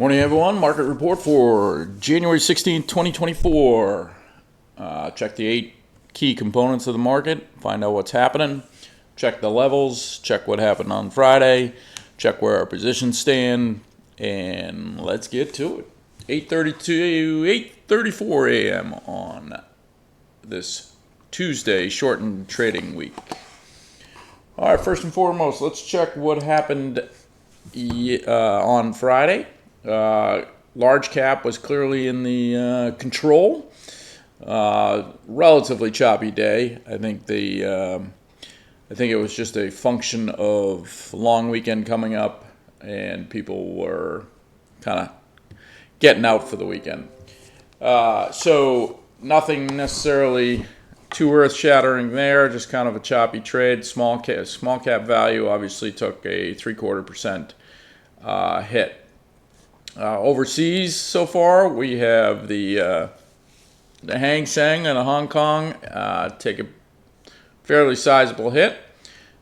Morning, everyone. Market report for January 16th, 2024. Check the 8 key components of the market, find out what's happening, check the levels, check what happened on Friday, check where our positions stand, and let's get to it. 8:34 a.m. on this Tuesday, shortened trading week. All right, first and foremost, let's check what happened on Friday. Large cap was clearly in the control. Relatively choppy day. I think it was just a function of long weekend coming up, and people were kind of getting out for the weekend. So nothing necessarily too earth-shattering there. Just kind of a choppy trade. Small cap value obviously took a 0.75% hit. Overseas so far, we have the Hang Seng in Hong Kong take a fairly sizable hit,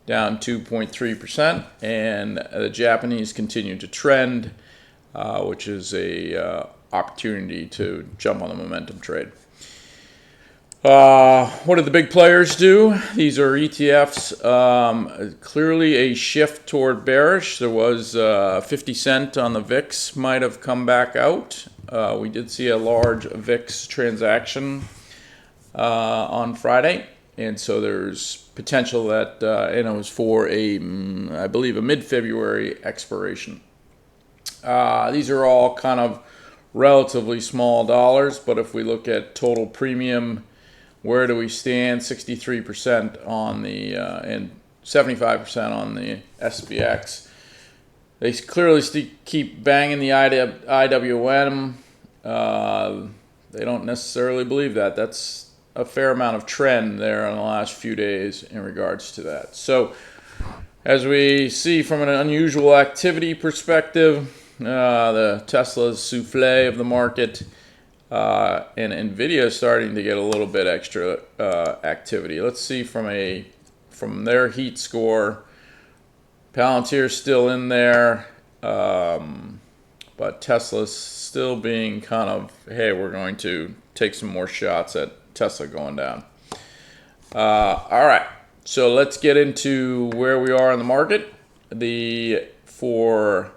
down 2.3%, and the Japanese continue to trend, which is a opportunity to jump on the momentum trade. What did the big players do? These are ETFs. Clearly a shift toward bearish. There was 50 cent on the VIX might have come back out. We did see a large VIX transaction on Friday, and so there's potential that and it was for I believe a mid-February expiration. These are all kind of relatively small dollars, but if we look at total premium, where do we stand? 63% on the and 75% on the SPX. They clearly keep banging the IWM. They don't necessarily believe that. That's a fair amount of trend there in the last few days in regards to that. So as we see from an unusual activity perspective, the Tesla's souffle of the market, and Nvidia is starting to get a little bit extra activity. Let's see from their heat score. Palantir's still in there, but Tesla's still being kind of, hey, we're going to take some more shots at Tesla going down. All right, so let's get into where we are in the market. For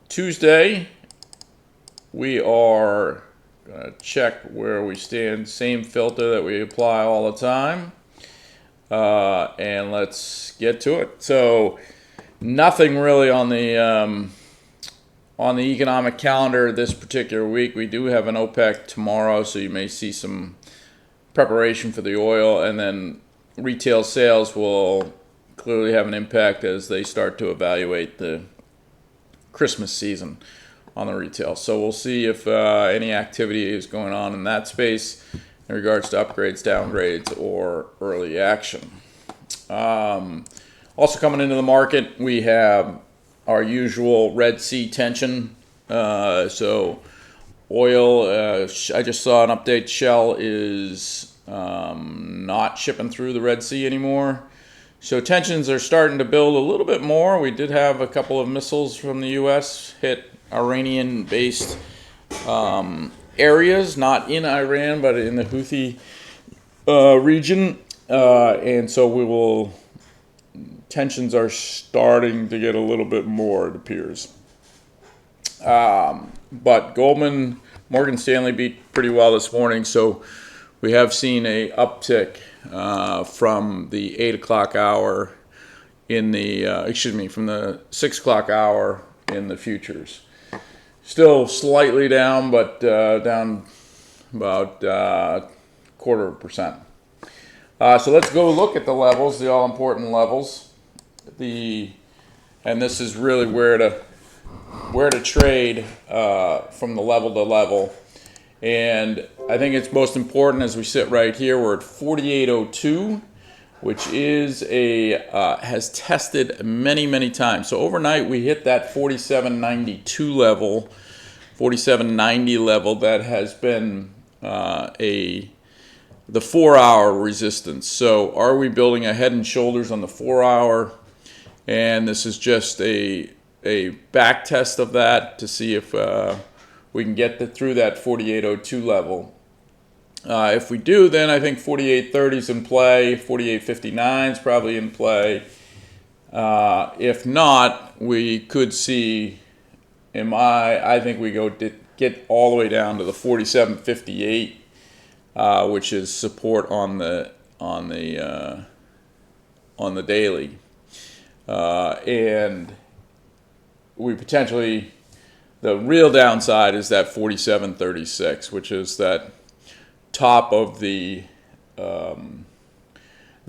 Tuesday, we are going to check where we stand. Same filter that we apply all the time. And let's get to it. So nothing really on the economic calendar this particular week. We do have an OPEC tomorrow, so you may see some preparation for the oil. And then retail sales will clearly have an impact as they start to evaluate the Christmas season on the retail. So we'll see if any activity is going on in that space in regards to upgrades, downgrades, or early action. Also coming into the market, we have our usual Red Sea tension. So oil, I just saw an update. Shell is not shipping through the Red Sea anymore. So tensions are starting to build a little bit more. We did have a couple of missiles from the U.S. hit Iranian-based areas, not in Iran, but in the Houthi region. And so tensions are starting to get a little bit more, it appears. But Morgan Stanley beat pretty well this morning, so we have seen a uptick from the 8 o'clock hour from the 6 o'clock hour in the futures. Still slightly down, but down about 0.25%. So let's go look at the levels, the all-important levels. And this is really where to trade from the level to level. And I think it's most important as we sit right here. We're at 48.02, which is has tested many times. So overnight we hit that 47.92 level, 47.90 level that has been the 4-hour resistance. So are we building a head and shoulders on the 4-hour? And this is just a a back test of that to see if we can get through that 48.02 level. If we do, then I think 48.30 is in play, 48.59 is probably in play. If not, we could see, I think we get all the way down to the 47.58, which is support on the daily, and we potentially, the real downside is that 47.36, which is that top of the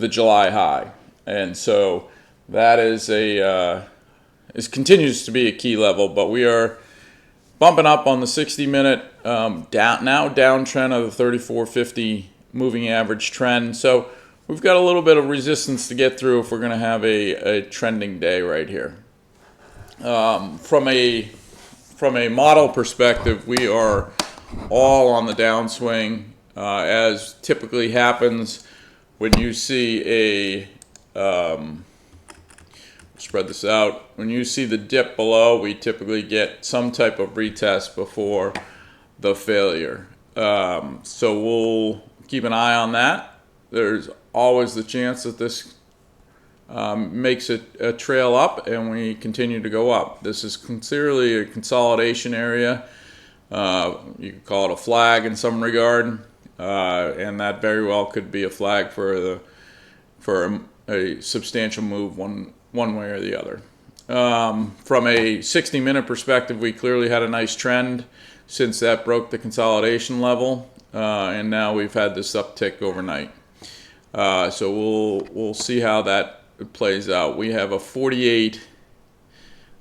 July high, and so that is it continues to be a key level, but we are bumping up on the 60-minute downtrend of the 34.50 moving average trend. So we've got a little bit of resistance to get through if we're going to have a trending day right here. From a model perspective, we are all on the downswing, as typically happens when you see spread this out. When you see the dip below, we typically get some type of retest before the failure. So we'll keep an eye on that. There's always the chance that this makes a trail up and we continue to go up. This is clearly a consolidation area. You could call it a flag in some regard, and that very well could be a flag for a substantial move one way or the other. From a 60-minute perspective, we clearly had a nice trend since that broke the consolidation level, and now we've had this uptick overnight. So we'll see how that plays out. We have a 48,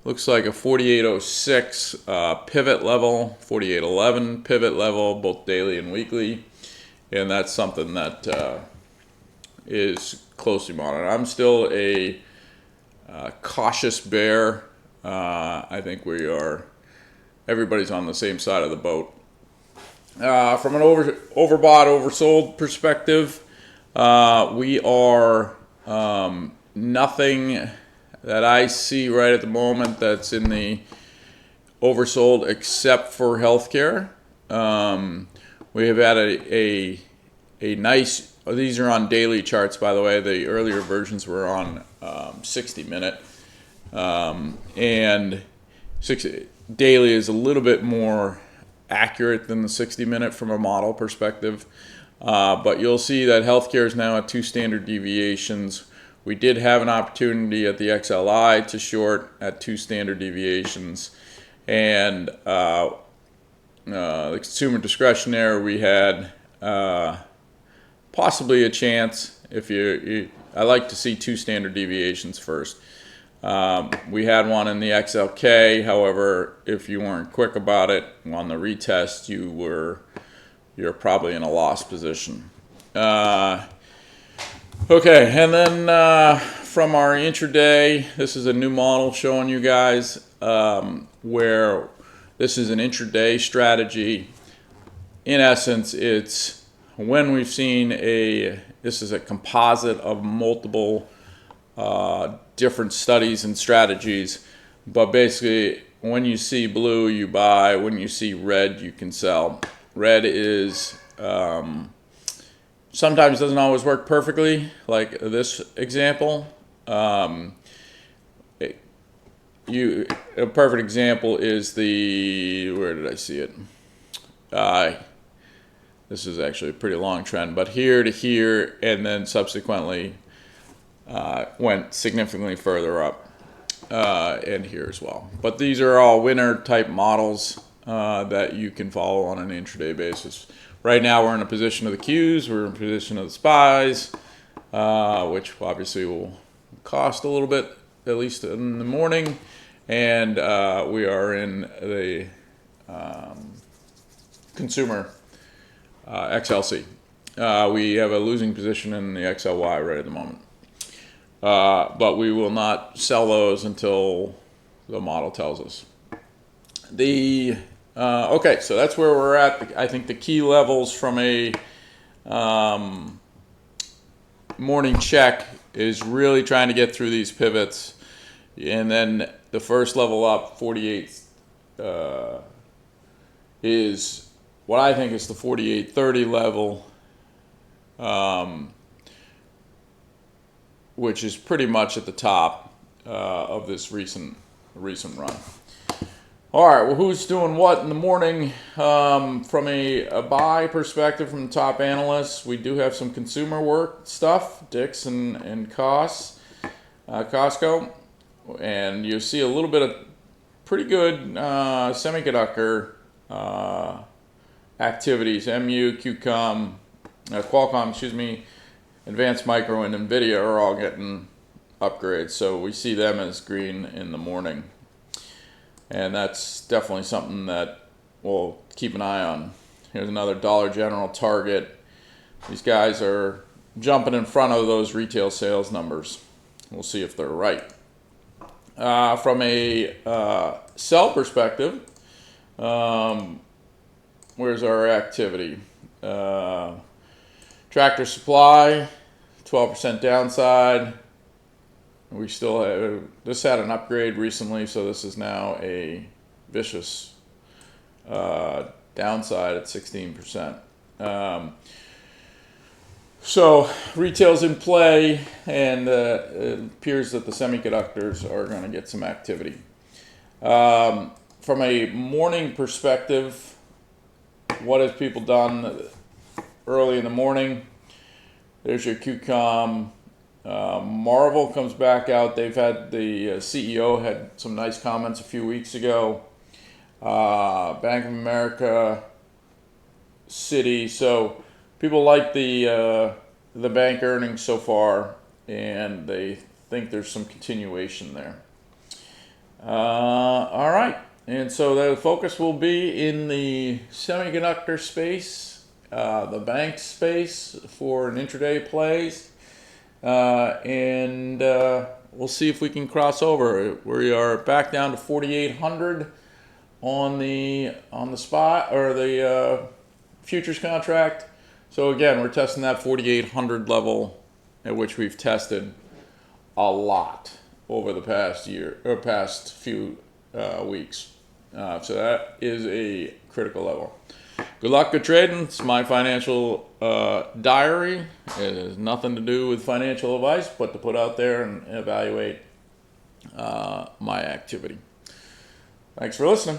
looks like a 48.06 pivot level, 48.11 pivot level, both daily and weekly, and that's something that is closely monitored. I'm still a cautious bear. I think everybody's on the same side of the boat. From an overbought, oversold perspective, we are nothing that I see right at the moment that's in the oversold except for healthcare. We have had a nice, these are on daily charts, by the way. The earlier versions were on 60-minute. And daily is a little bit more accurate than the 60-minute from a model perspective. But you'll see that healthcare is now at 2 standard deviations. We did have an opportunity at the XLI to short at 2 standard deviations. And the consumer discretionary, we had possibly a chance. I like to see 2 standard deviations first. We had one in the XLK. However, if you weren't quick about it on the retest, you're probably in a loss position. Okay, and then from our intraday, this is a new model showing you guys where this is an intraday strategy. In essence, it's when we've seen this is a composite of multiple different studies and strategies, but basically when you see blue, you buy. When you see red, you can sell. Red is sometimes doesn't always work perfectly, like this example. A perfect example is where did I see it? This is actually a pretty long trend, but here to here, and then subsequently went significantly further up, and here as well. But these are all winner type models that you can follow on an intraday basis. Right now we're in a position of the Qs, we're in a position of the SPYs, which obviously will cost a little bit, at least in the morning, and we are in the consumer XLC. We have a losing position in the XLY right at the moment. But we will not sell those until the model tells us. Okay, so that's where we're at. I think the key levels from a morning check is really trying to get through these pivots, and then the first level up, 48, is what I think is the 48.30 level, which is pretty much at the top of this recent run. All right, well, who's doing what in the morning? From a buy perspective, from the top analysts, we do have some consumer work stuff, Dick's and Costco, and you see a little bit of pretty good semiconductor activities. Qualcomm, Advanced Micro, and Nvidia are all getting upgrades, so we see them as green in the morning. And that's definitely something that we'll keep an eye on. Here's another Dollar General, Target. These guys are jumping in front of those retail sales numbers. We'll see if they're right. From a sell perspective, where's our activity? Tractor Supply, 12% downside. We still have, this had an upgrade recently, so this is now a vicious downside at 16%. So retail's in play, and it appears that the semiconductors are going to get some activity. From a morning perspective, what have people done early in the morning? There's your QCOM. Marvel comes back out. They've had the CEO had some nice comments a few weeks ago. Bank of America, Citi. So people like the bank earnings so far, and they think there's some continuation there. All right, and so the focus will be in the semiconductor space, the bank space for an intraday plays. And we'll see if we can cross over. We are back down to 4,800 on the spot, or the futures contract. So again, we're testing that 4,800 level, at which we've tested a lot over the past year or past few weeks. So that is a critical level. Good luck, good trading. It's my financial diary. It has nothing to do with financial advice, but to put out there and evaluate my activity. Thanks for listening.